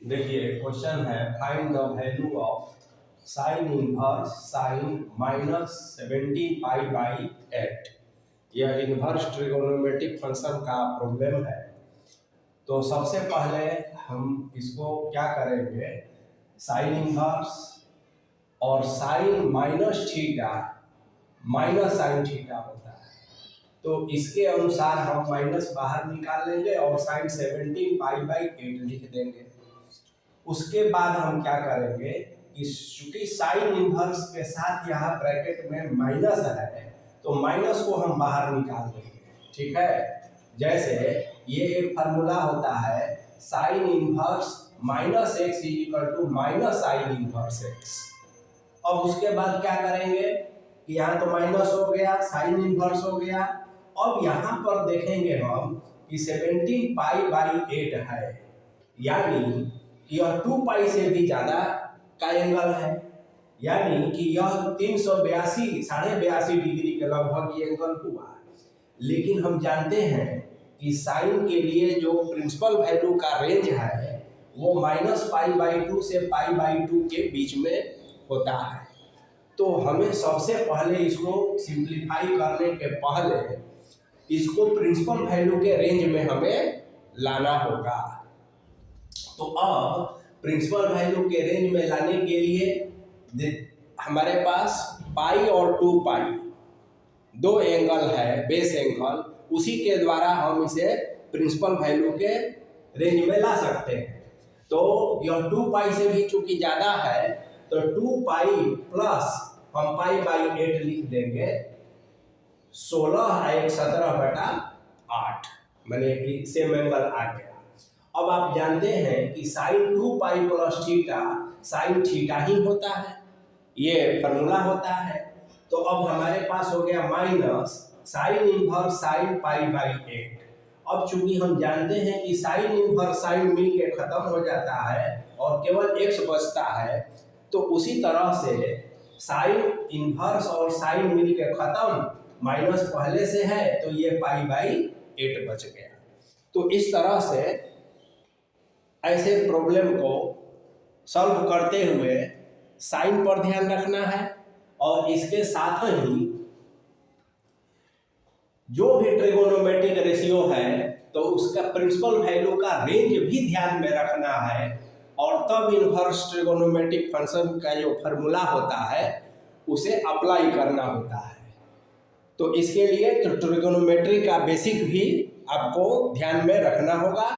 देखिए क्वेश्चन है find the value of sine inverse sine minus 17π/8। यह इनवर्स ट्रिगोनोमेट्रिक फंक्शन का प्रॉब्लम है। तो सबसे पहले हम इसको क्या करेंगे, साइन इनवर्स और sine minus theta minus sine theta होता है, तो इसके अनुसार हम माइनस बाहर निकाल लेंगे और साइन 17π/8 लिख देंगे। उसके बाद हम क्या करेंगे कि चूंकि साइन इनवर्स के साथ यहाँ ब्रैकेट में माइनस है तो माइनस को हम बाहर निकाल देंगे। ठीक है, जैसे ये एक फार्मूला होता है sine inverse minus x is equal to minus sine inverse x. अब उसके बाद क्या करेंगे कि यहाँ तो माइनस हो गया, साइन इनवर्स हो गया। अब यहाँ पर देखेंगे हम कि 17π/8 है, यानी यह 2π से भी ज्यादा का एंगल है, यानी कि यह 382.5 डिग्री के लगभग ये एंगल हुआ। लेकिन हम जानते हैं कि साइन के लिए जो प्रिंसिपल वैल्यू का रेंज है वो -π/2 से π/2 के बीच में होता है। तो हमें सबसे पहले इसको सिंप्लीफाई करने के पहले इसको प्रिंसिपल वैल्यू के रेंज में हमें लाना होगा। तो अब प्रिंसिपल वैल्यू के रेंज में लाने के लिए हमारे पास पाई और 2π दो एंगल है, बेस एंगल, उसी के द्वारा हम इसे प्रिंसिपल वैल्यू के रेंज में ला सकते हैं। तो यह 2π से भी चूंकि ज्यादा है तो 2π प्लस हम π/8 लिख देंगे। 16 17/8 मैंने कि सेम एंगल आ गया। अब आप जानते हैं कि sine 2π plus theta sine theta ही होता है, ये फॉर्मूला होता है। तो अब हमारे पास हो गया माइनस साइन इनवर्स साइन π/8। अब चूंकि हम जानते हैं कि साइन इनवर्स साइन मिल के खत्म हो जाता है और केवल x बचता है, तो उसी तरह से साइन इनवर्स और साइन मिल के खत्म, माइनस पहले से है तो ये π/8 बच गया। तो इस तरह से ऐसे प्रॉब्लम को सॉल्व करते हुए साइन पर ध्यान रखना है और इसके साथ ही जो भी ट्रिगोनोमेट्रिक रेशियो है तो उसका प्रिंसिपल वैल्यू का रेंज भी ध्यान में रखना है, और तब इनवर्स ट्रिगोनोमेट्रिक फंक्शन का जो फार्मूला होता है उसे अप्लाई करना होता है। तो इसके लिए ट्रिगोनोमेट्री का बेसिक भी आपको ध्यान में रखना होगा।